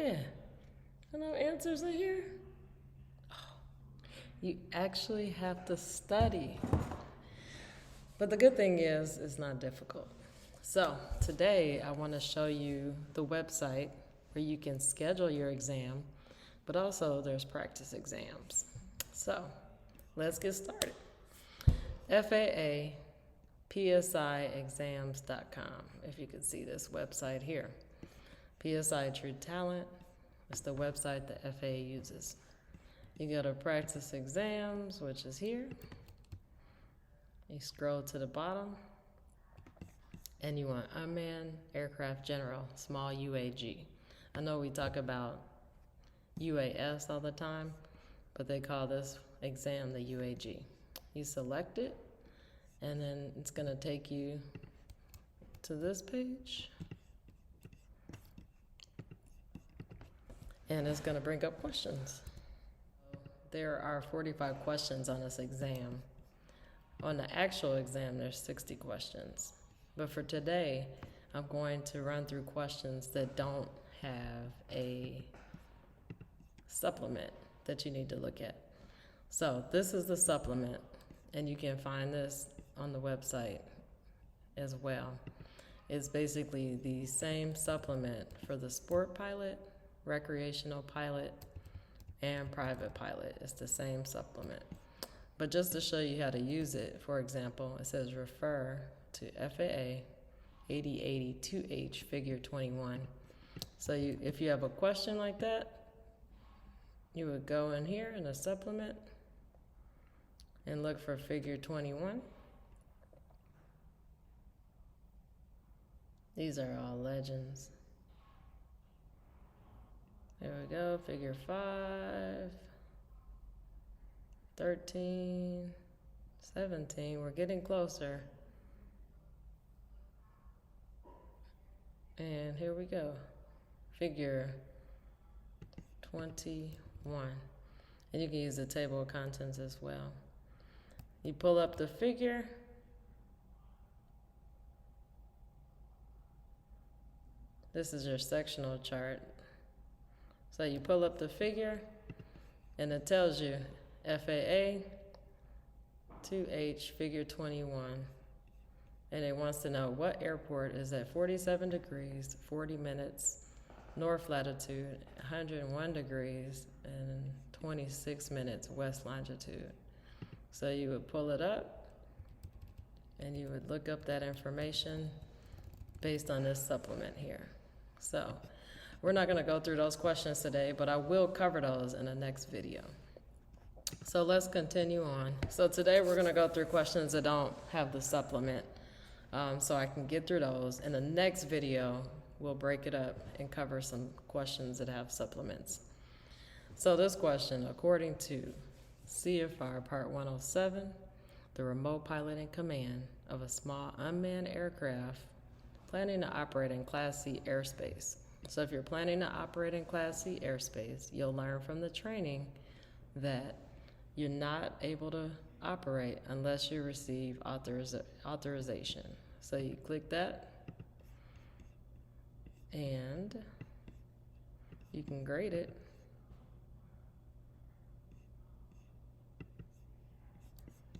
man, I know answers in here. Oh, you actually have to study. But the good thing is, it's not difficult. So today I want to show you the website where you can schedule your exam, but also there's practice exams. So let's get started. FAA PSIexams.com, if you can see this website here. PSI True Talent is the website the FAA uses. You go to practice exams, which is here. You scroll to the bottom, and you want unmanned aircraft general, small UAG. I know we talk about UAS all the time, but they call this exam the UAG. You select it, and then it's going to take you to this page, and it's going to bring up questions. There are 45 questions on this exam. On the actual exam, there's 60 questions. But for today, I'm going to run through questions that don't have a supplement that you need to look at. So this is the supplement, and you can find this on the website as well. It's basically the same supplement for the sport pilot, recreational pilot, and private pilot. It's the same supplement. But just to show you how to use it, for example, it says refer to FAA 8082H figure 21. So if you have a question like that, you would go in here in the supplement and look for figure 21. These are all legends. There we go, figure 5, 13, 17, we're getting closer. And here we go, figure 21. And you can use the table of contents as well. You pull up the figure, this is your sectional chart. So you pull up the figure, and it tells you FAA 2H figure 21. And it wants to know what airport is at 47 degrees, 40 minutes, north latitude, 101 degrees, and 26 minutes, west longitude. So you would pull it up, and you would look up that information based on this supplement here. So we're not going to go through those questions today, but I will cover those in the next video. So let's continue on. So today we're going to go through questions that don't have the supplement, so I can get through those. In the next video, we'll break it up and cover some questions that have supplements. So this question, according to CFR Part 107, the remote pilot in command of a small unmanned aircraft planning to operate in Class C airspace. So if you're planning to operate in Class C airspace, you'll learn from the training that you're not able to operate unless you receive authorization. So you click that, and you can grade it.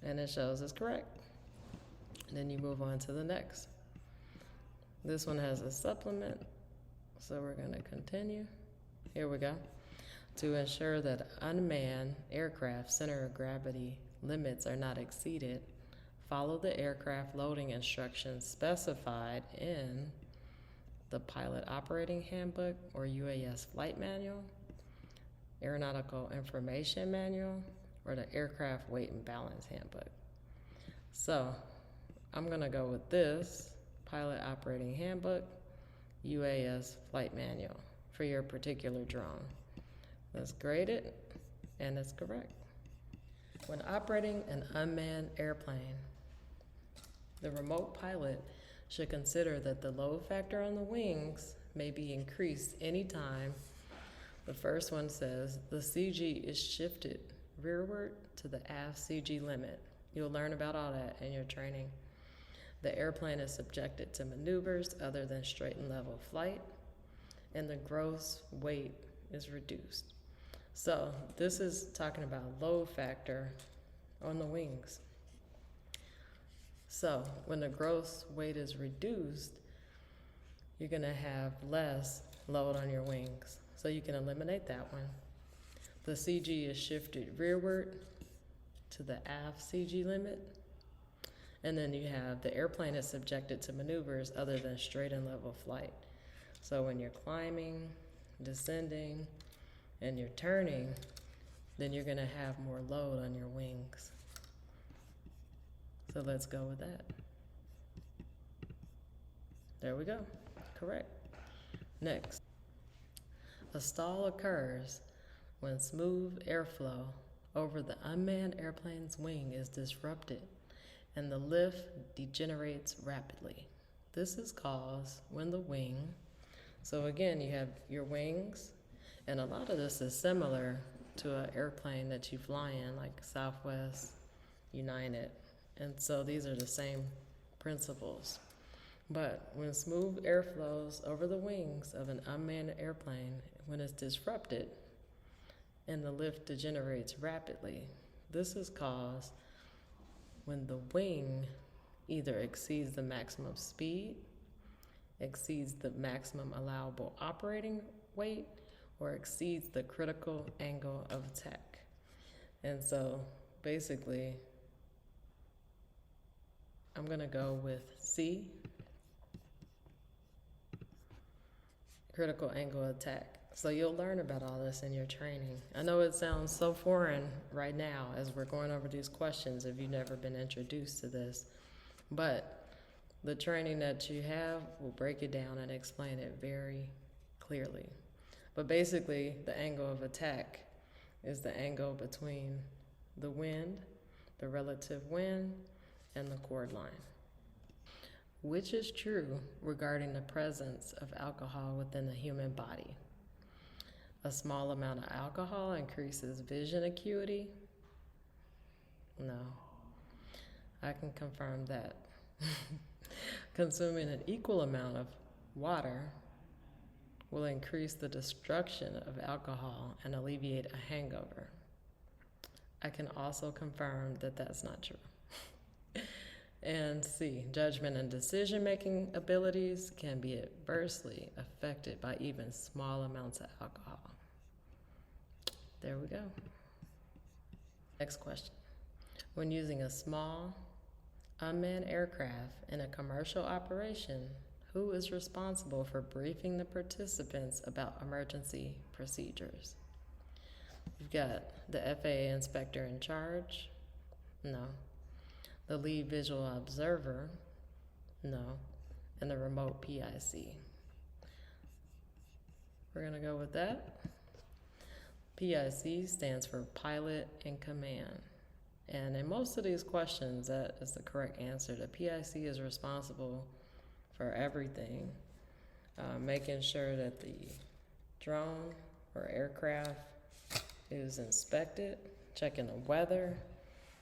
And it shows it's correct. And then you move on to the next. This one has a supplement, so we're going to continue. Here we go. To ensure that unmanned aircraft center of gravity limits are not exceeded, follow the aircraft loading instructions specified in the Pilot Operating Handbook or UAS Flight Manual, Aeronautical Information Manual, or the Aircraft Weight and Balance Handbook. So I'm going to go with this Pilot Operating Handbook, UAS Flight Manual for your particular drone. Let's grade it, and it's correct. When operating an unmanned airplane, the remote pilot should consider that the load factor on the wings may be increased anytime. The first one says the CG is shifted rearward to the aft CG limit. You'll learn about all that in your training. The airplane is subjected to maneuvers other than straight and level flight. and the gross weight is reduced. So this is talking about load factor on the wings. So when the gross weight is reduced, you're going to have less load on your wings. So you can eliminate that one. The CG is shifted rearward to the aft CG limit. And then you have the airplane is subjected to maneuvers other than straight and level flight. So when you're climbing, descending, and you're turning, then you're going to have more load on your wings. So let's go with that. There we go. Correct. Next. A stall occurs when smooth airflow over the unmanned airplane's wing is disrupted and the lift degenerates rapidly. This is caused when the wing, so again, you have your wings, and a lot of this is similar to an airplane that you fly in, like Southwest, United. And so these are the same principles. But when smooth air flows over the wings of an unmanned airplane, when it's disrupted and the lift degenerates rapidly, this is caused when the wing either exceeds the maximum speed, exceeds the maximum allowable operating weight, or exceeds the critical angle of attack. And so basically, I'm going to go with C, critical angle attack. So you'll learn about all this in your training. I know it sounds so foreign right now as we're going over these questions if you've never been introduced to this, but the training that you have will break it down and explain it very clearly. But basically, the angle of attack is the angle between the wind, the relative wind, and the chord line. Which is true regarding the presence of alcohol within the human body? A small amount of alcohol increases vision acuity? No, I can confirm that. Consuming an equal amount of water will increase the destruction of alcohol and alleviate a hangover. I can also confirm that that's not true. And C, judgment and decision-making abilities can be adversely affected by even small amounts of alcohol. There we go. Next question. When using a small, unmanned aircraft in a commercial operation, who is responsible for briefing the participants about emergency procedures? You've got the FAA inspector in charge? No. The lead visual observer? No. And the remote PIC? We're going to go with that. PIC stands for pilot in command. And in most of these questions, that is the correct answer. The PIC is responsible for everything, making sure that the drone or aircraft is inspected, checking the weather,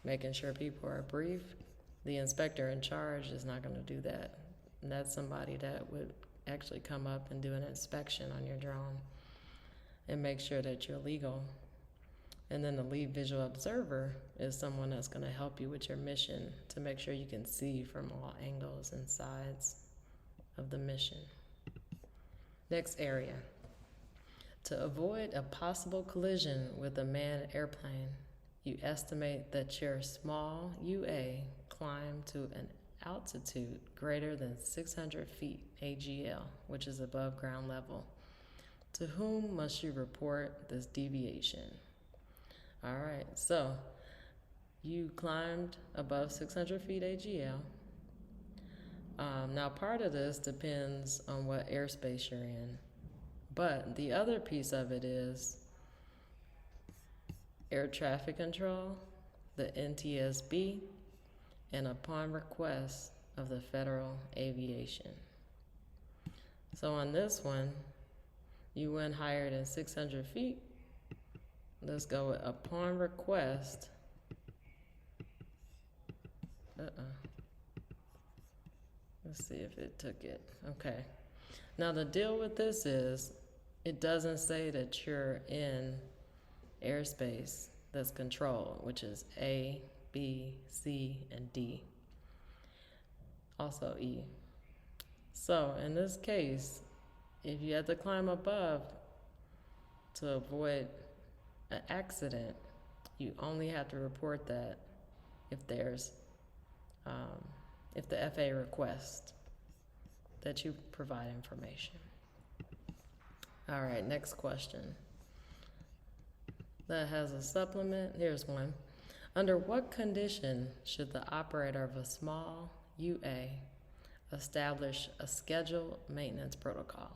making sure people are briefed. The inspector in charge is not going to do that. And that's somebody that would actually come up and do an inspection on your drone and make sure that you're legal. And then the lead visual observer is someone that's going to help you with your mission to make sure you can see from all angles and sides of the mission. Next area. To avoid a possible collision with a manned airplane, you estimate that your small UA climb to an altitude greater than 600 feet AGL, which is above ground level. To whom must you report this deviation? All right, so you climbed above 600 feet AGL. Now, part of this depends on what airspace you're in, but the other piece of it is air traffic control, the NTSB, and upon request of the Federal Aviation. So on this one, you went higher than 600 feet. Let's go with upon request. Let's see if it took it. Okay. Now the deal with this is, it doesn't say that you're in airspace that's controlled, which is A, B, C, and D. Also E. So in this case, if you have to climb above to avoid an accident, you only have to report that if there's, if the FAA requests that you provide information. All right, next question. That has a supplement. Here's one. Under what condition should the operator of a small UA establish a scheduled maintenance protocol?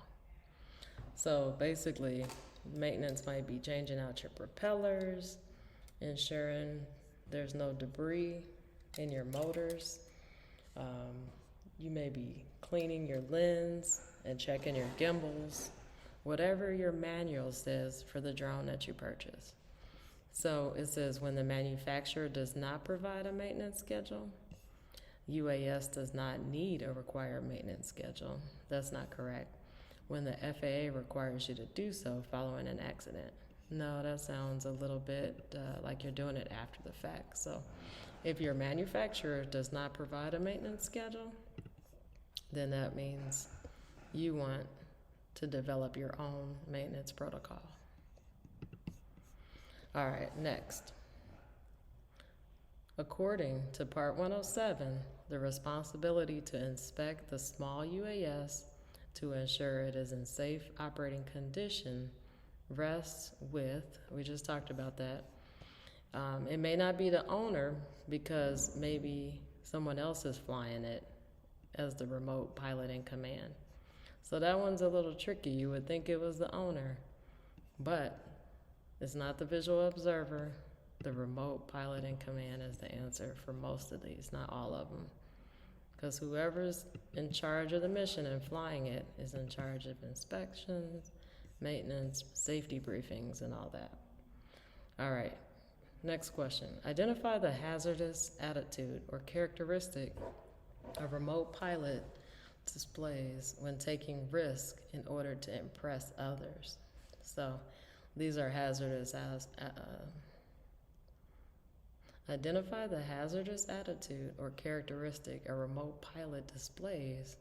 So basically, maintenance might be changing out your propellers, ensuring there's no debris in your motors. You may be cleaning your lens and checking your gimbals, whatever your manual says for the drone that you purchase. So it says when the manufacturer does not provide a maintenance schedule, UAS does not need a required maintenance schedule. That's not correct. When the FAA requires you to do so following an accident. No, that sounds a little bit like you're doing it after the fact. So if your manufacturer does not provide a maintenance schedule, then that means you want to develop your own maintenance protocol. All right, next. According to Part 107, the responsibility to inspect the small UAS to ensure it is in safe operating condition rests with, we just talked about that. It may not be the owner because maybe someone else is flying it as the remote pilot in command. So that one's a little tricky. You would think it was the owner, but it's not the visual observer. The remote pilot in command is the answer for most of these, not all of them. Because whoever's in charge of the mission and flying it is in charge of inspections, maintenance, safety briefings, and all that. All right, next question. Identify the hazardous attitude or characteristic a remote pilot displays when taking risk in order to impress others. So these are hazardous identify the hazardous attitude or characteristic a remote pilot displays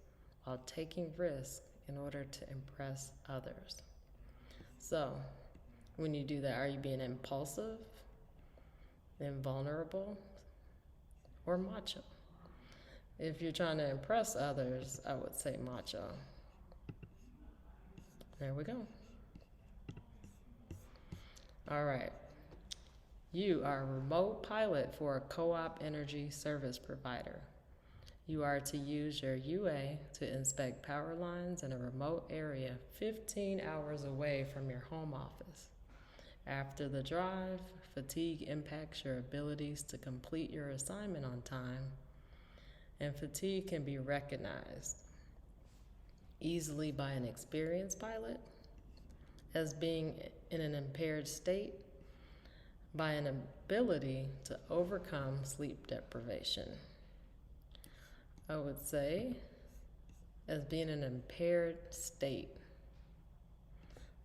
while taking risk in order to impress others. So when you do that, are you being impulsive, invulnerable, or macho? If you're trying to impress others, I would say macho. There we go. All right. You are a remote pilot for a co-op energy service provider. You are to use your UA to inspect power lines in a remote area 15 hours away from your home office. After the drive, fatigue impacts your abilities to complete your assignment on time, and fatigue can be recognized easily by an experienced pilot as being in an impaired state by an ability to overcome sleep deprivation. I would say as being an impaired state.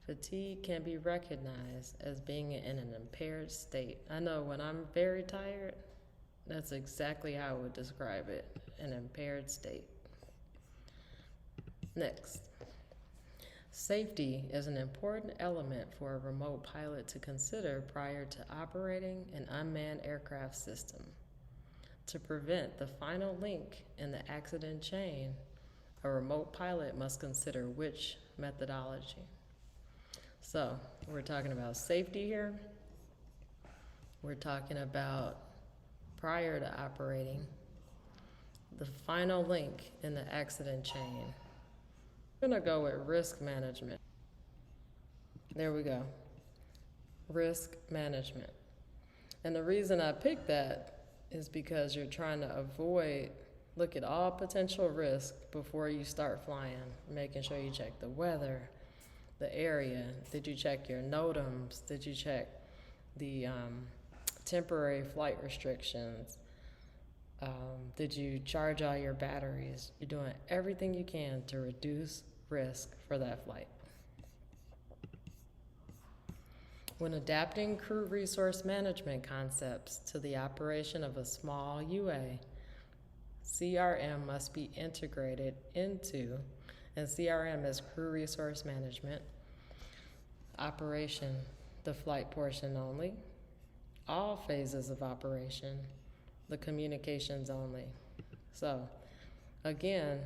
Fatigue can be recognized as being in an impaired state. I know when I'm very tired, that's exactly how I would describe it, an impaired state. Next. Safety is an important element for a remote pilot to consider prior to operating an unmanned aircraft system. To prevent the final link in the accident chain, a remote pilot must consider which methodology. So, we're talking about safety here. We're talking about prior to operating, the final link in the accident chain. I'm gonna go with risk management. There we go. Risk management. And the reason I picked that is because you're trying to look at all potential risk before you start flying, making sure you check the weather, the area. Did you check your NOTAMs? Did you check the temporary flight restrictions? Did you charge all your batteries? You're doing everything you can to reduce risk for that flight. When adapting crew resource management concepts to the operation of a small UA, CRM must be integrated into, and CRM is crew resource management, operation, the flight portion only, all phases of operation, the communications only. So, again,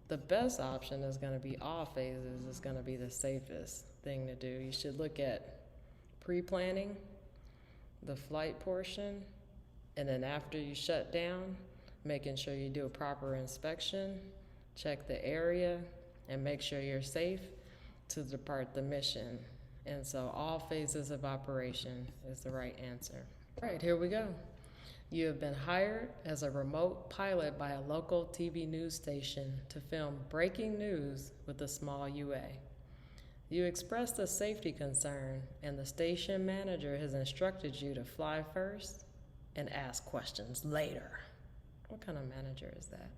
the best option is going to be all phases. Is going to be the safest thing to do. You should look at pre-planning, the flight portion, and then after you shut down, making sure you do a proper inspection, check the area, and make sure you're safe to depart the mission. And so all phases of operation is the right answer. All right, here we go. You have been hired as a remote pilot by a local TV news station to film breaking news with a small UA. You expressed a safety concern, and the station manager has instructed you to fly first and ask questions later. What kind of manager is that?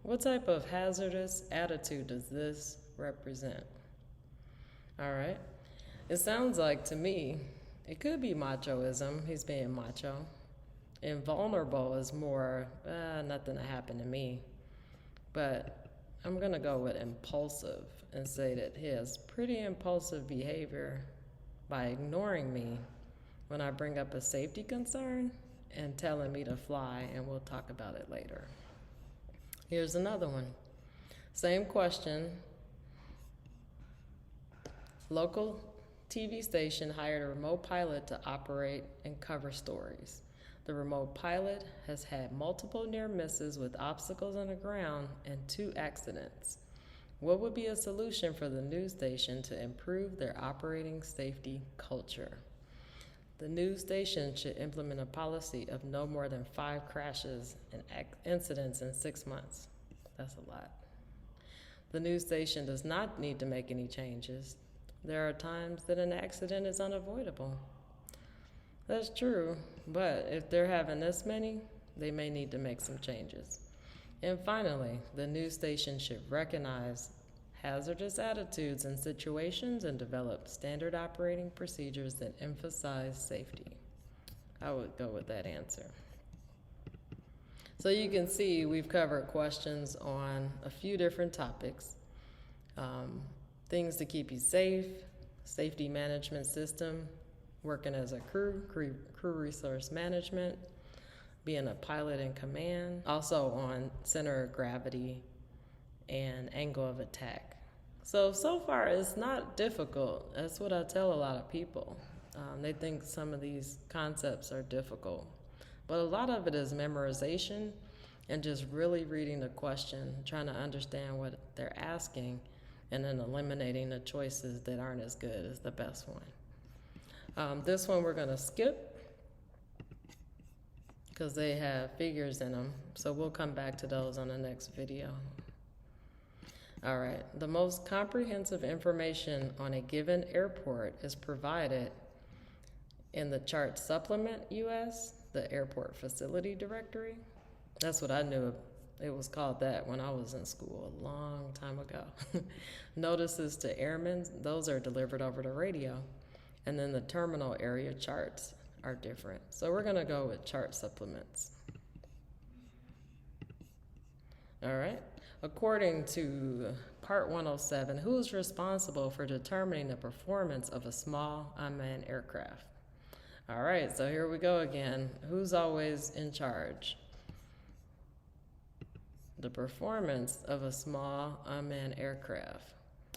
What type of hazardous attitude does this represent? All right. It sounds like to me, it could be machoism. He's being macho. Invulnerable is more, nothing to happen to me. But I'm going to go with impulsive and say that he has pretty impulsive behavior by ignoring me when I bring up a safety concern and telling me to fly, and we'll talk about it later. Here's another one. Same question. Local TV station hired a remote pilot to operate and cover stories. The remote pilot has had multiple near misses with obstacles on the ground and 2 accidents. What would be a solution for the news station to improve their operating safety culture? The news station should implement a policy of no more than 5 crashes and incidents in 6 months. That's a lot. The news station does not need to make any changes. There are times that an accident is unavoidable. That's true, but if they're having this many, they may need to make some changes. And finally, the news station should recognize hazardous attitudes and situations and develop standard operating procedures that emphasize safety. I would go with that answer. So you can see we've covered questions on a few different topics. Things to keep you safe, safety management system, working as a crew resource management, being a pilot in command, also on center of gravity and angle of attack. So far it's not difficult. That's what I tell a lot of people. They think some of these concepts are difficult, but a lot of it is memorization and just really reading the question, trying to understand what they're asking, and then eliminating the choices that aren't as good is the best one. This one we're gonna skip because they have figures in them, so we'll come back to those on the next video. All right, the most comprehensive information on a given airport is provided in the chart supplement US, the airport facility directory. That's what I knew it was called that when I was in school a long time ago. Notices to airmen, those are delivered over the radio. And then the terminal area charts are different. So we're gonna go with chart supplements. All right, according to Part 107, who is responsible for determining the performance of a small unmanned aircraft? All right, so here we go again. Who's always in charge? The performance of a small unmanned aircraft.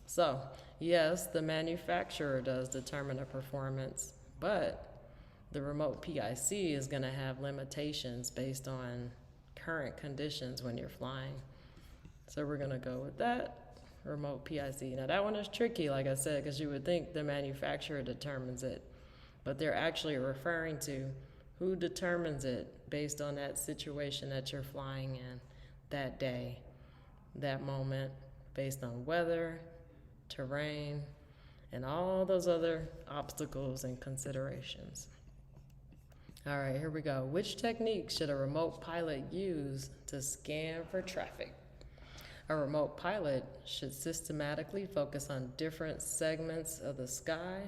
So, yes, the manufacturer does determine the performance, but the remote PIC is going to have limitations based on current conditions when you're flying. So we're going to go with that, remote PIC. Now that one is tricky, like I said, because you would think the manufacturer determines it, but they're actually referring to who determines it based on that situation that you're flying in that day, that moment, based on weather, terrain, and all those other obstacles and considerations. All right, here we go. Which technique should a remote pilot use to scan for traffic? A remote pilot should systematically focus on different segments of the sky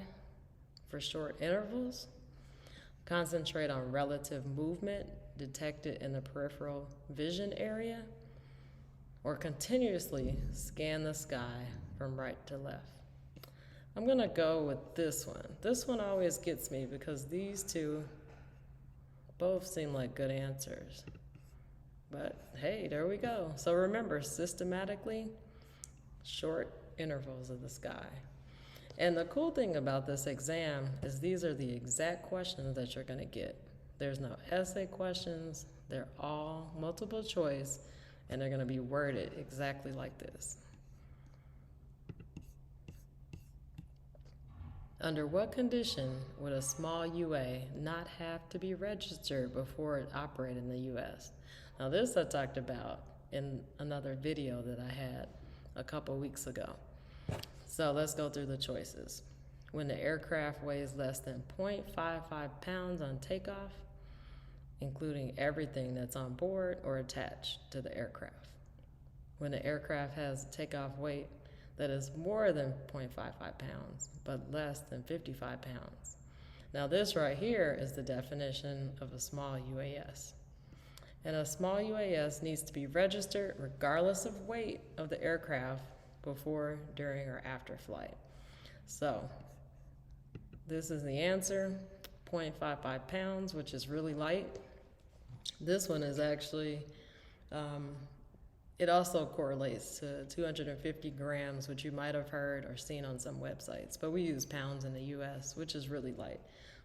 for short intervals, concentrate on relative movement detected in the peripheral vision area, or continuously scan the sky from right to left. I'm going to go with this one. This one always gets me because these two both seem like good answers. But hey, there we go. So remember, systematically, short intervals of the sky. And the cool thing about this exam is these are the exact questions that you're going to get. There's no essay questions. They're all multiple choice, and they're going to be worded exactly like this. Under what condition would a small UA not have to be registered before it operated in the U.S.? Now this I talked about in another video that I had a couple weeks ago. So let's go through the choices. When the aircraft weighs less than 0.55 pounds on takeoff, including everything that's on board or attached to the aircraft. When the aircraft has a takeoff weight that is more than 0.55 pounds, but less than 55 pounds. Now this right here is the definition of a small UAS. And a small UAS needs to be registered regardless of weight of the aircraft before, during, or after flight. So this is the answer, 0.55 pounds, which is really light. This one is actually, it also correlates to 250 grams, which you might have heard or seen on some websites, but we use pounds in the US, which is really light.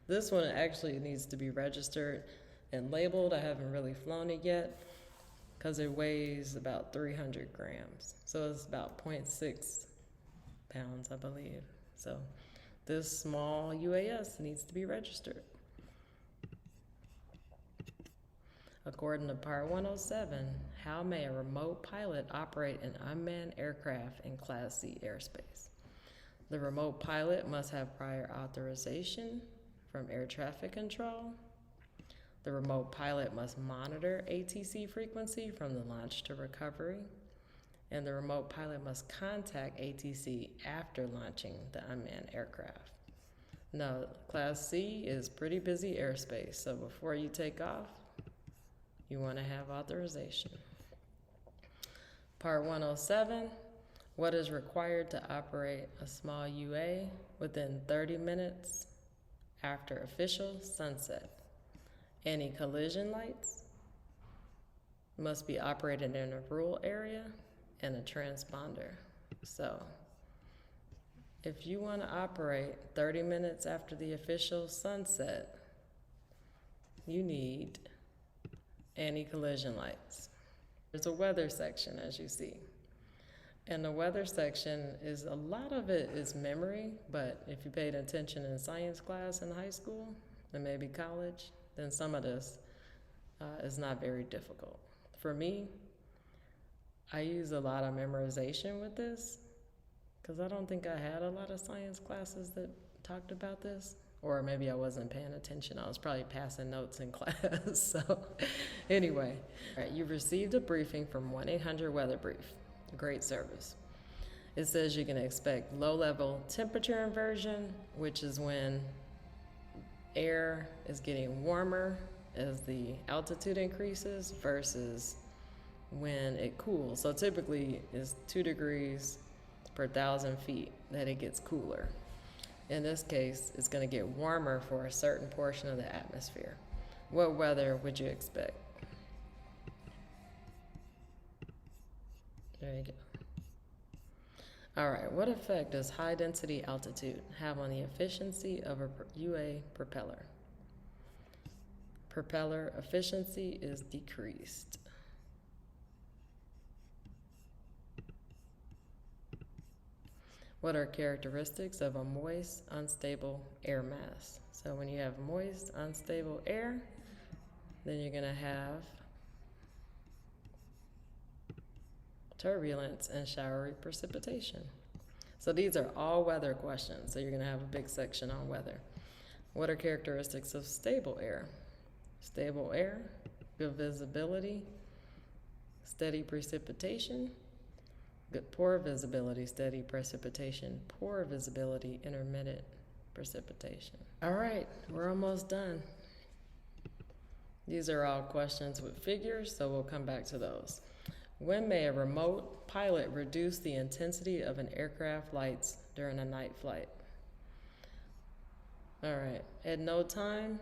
This one actually needs to be registered and labeled. I haven't really flown it yet because it weighs about 300 grams. So it's about 0.6 pounds, I believe. So this small UAS needs to be registered. According to Part 107, how may a remote pilot operate an unmanned aircraft in Class C airspace? The remote pilot must have prior authorization from air traffic control. The remote pilot must monitor ATC frequency from the launch to recovery. And the remote pilot must contact ATC after launching the unmanned aircraft. Now, Class C is pretty busy airspace, so before you take off, you want to have authorization. Part 107, what is required to operate a small UA within 30 minutes after official sunset? Any collision lights must be operated in a rural area and a transponder. So if you want to operate 30 minutes after the official sunset, you need anti-collision lights. There's a weather section, as you see. And the weather section is, a lot of it is memory, but if you paid attention in science class in high school and maybe college, then some of this is not very difficult. For me, I use a lot of memorization with this because I don't think I had a lot of science classes that talked about this. Or maybe I wasn't paying attention. I was probably passing notes in class. So anyway, all right, you've received a briefing from 1-800-WEATHER BRIEF. Great service. It says you can expect low-level temperature inversion, which is when air is getting warmer as the altitude increases versus when it cools. So typically it's 2 degrees per 1,000 feet that it gets cooler. In this case, it's going to get warmer for a certain portion of the atmosphere. What weather would you expect? There you go. All right, what effect does high density altitude have on the efficiency of a UA propeller? Propeller efficiency is decreased. What are characteristics of a moist, unstable air mass? So when you have moist, unstable air, then you're going to have turbulence and showery precipitation. So these are all weather questions. So you're going to have a big section on weather. What are characteristics of stable air? Stable air, good visibility, steady precipitation, Good, poor visibility, steady precipitation, poor visibility, intermittent precipitation. All right, we're almost done. These are all questions with figures, so we'll come back to those. When may a remote pilot reduce the intensity of an aircraft lights during a night flight? All right, at no time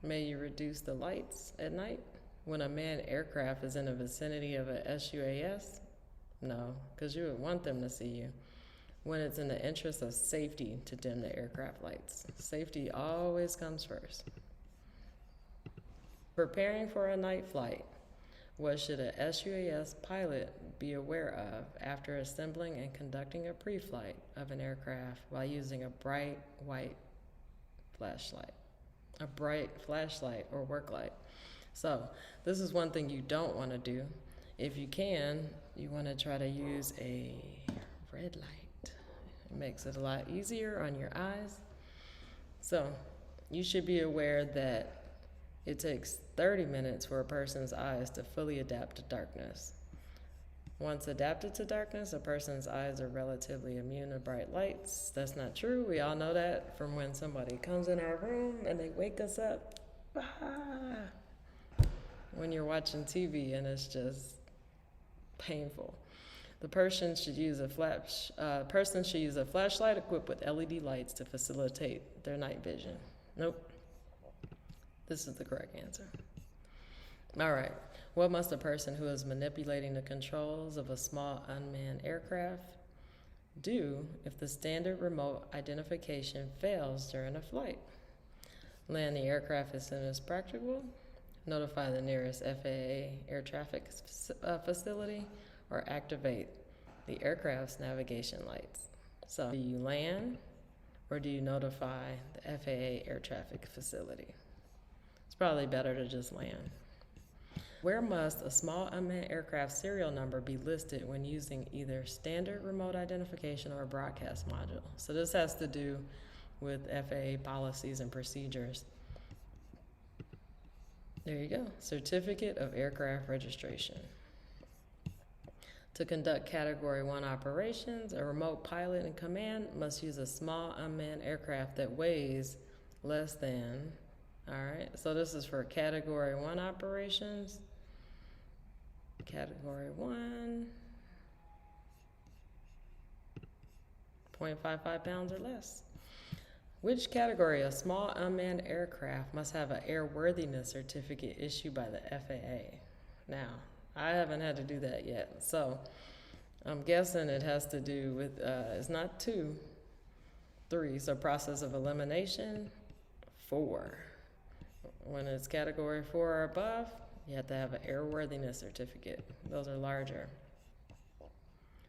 may you reduce the lights at night. When a manned aircraft is in the vicinity of a SUAS? No, because you would want them to see you. When it's in the interest of safety to dim the aircraft lights. Safety always comes first. Preparing for a night flight. What should a SUAS pilot be aware of after assembling and conducting a pre-flight of an aircraft while using a bright white flashlight? A bright flashlight or work light. So this is one thing you don't want to do. If you can, you want to try to use a red light. It makes it a lot easier on your eyes. So you should be aware that it takes 30 minutes for a person's eyes to fully adapt to darkness. Once adapted to darkness, a person's eyes are relatively immune to bright lights. That's not true. We all know that from when somebody comes in our room and they wake us up. When you're watching TV and it's just painful. The person should use a flashlight equipped with LED lights to facilitate their night vision. Nope. This is the correct answer. All right. What must a person who is manipulating the controls of a small unmanned aircraft do if the standard remote identification fails during a flight? Land the aircraft as soon as practicable, notify the nearest FAA air traffic facility, or activate the aircraft's navigation lights. So, do you land or do you notify the FAA air traffic facility? It's probably better to just land. Where must a small unmanned aircraft serial number be listed when using either standard remote identification or a broadcast module? So this has to do with FAA policies and procedures. There you go. Certificate of Aircraft Registration. To conduct Category 1 operations, a remote pilot in command must use a small unmanned aircraft that weighs less than, all right, so this is for Category 1 operations. Category 1, 0.55 pounds or less. Which category of small unmanned aircraft must have an airworthiness certificate issued by the FAA? Now, I haven't had to do that yet, so I'm guessing it has to do with, it's not 2, 3, so process of elimination, 4. When it's category 4 or above, you have to have an airworthiness certificate. Those are larger.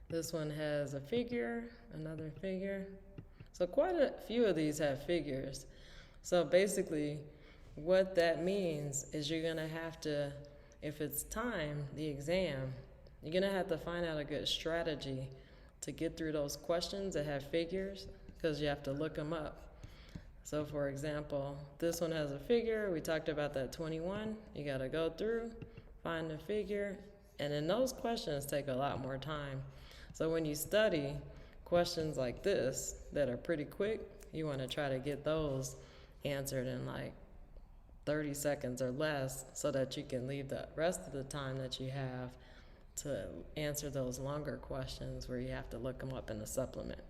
This one has a figure, another figure. So quite a few of these have figures. So basically, what that means is you're gonna have to, if it's time, the exam, you're gonna have to find out a good strategy to get through those questions that have figures, because you have to look them up. So for example, this one has a figure. We talked about that 21. You gotta go through, find the figure, and then those questions take a lot more time. So when you study questions like this that are pretty quick, you wanna try to get those answered in like 30 seconds or less so that you can leave the rest of the time that you have to answer those longer questions where you have to look them up in the supplement.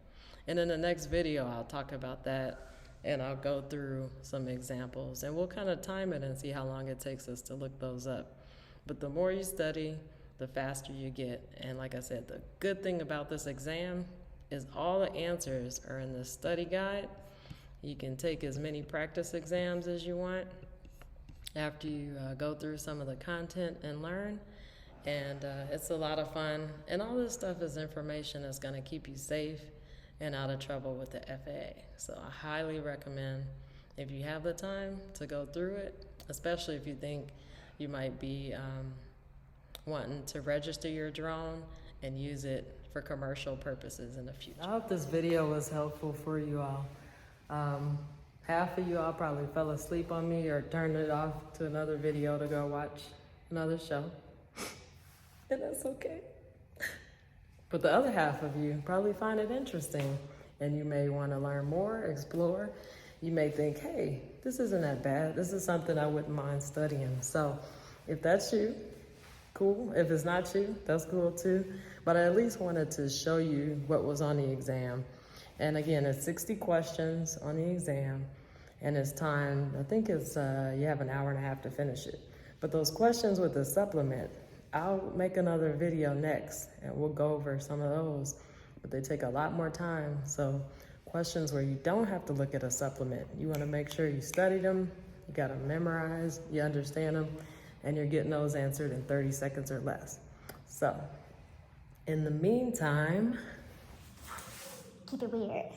And in the next video, I'll talk about that. And I'll go through some examples and we'll kind of time it and see how long it takes us to look those up. But the more you study, the faster you get. And like I said, the good thing about this exam is all the answers are in the study guide. You can take as many practice exams as you want after you go through some of the content and learn. And it's a lot of fun. And all this stuff is information that's going to keep you safe and out of trouble with the FAA. So I highly recommend, if you have the time, to go through it, especially if you think you might be wanting to register your drone and use it for commercial purposes in the future. I hope this video was helpful for you all. Half of you all probably fell asleep on me or turned it off to another video to go watch another show. And that's okay. But the other half of you probably find it interesting, and you may want to learn more, explore. You may think, hey, this isn't that bad. This is something I wouldn't mind studying. So if that's you, cool. If it's not you, that's cool too. But I at least wanted to show you what was on the exam. And again, it's 60 questions on the exam, and it's timed. I think it's, you have an hour and a half to finish it. But those questions with the supplement, I'll make another video next, and we'll go over some of those, but they take a lot more time. So questions where you don't have to look at a supplement, you want to make sure you study them, you got to memorize, you understand them, and you're getting those answered in 30 seconds or less. So in the meantime, keep it weird.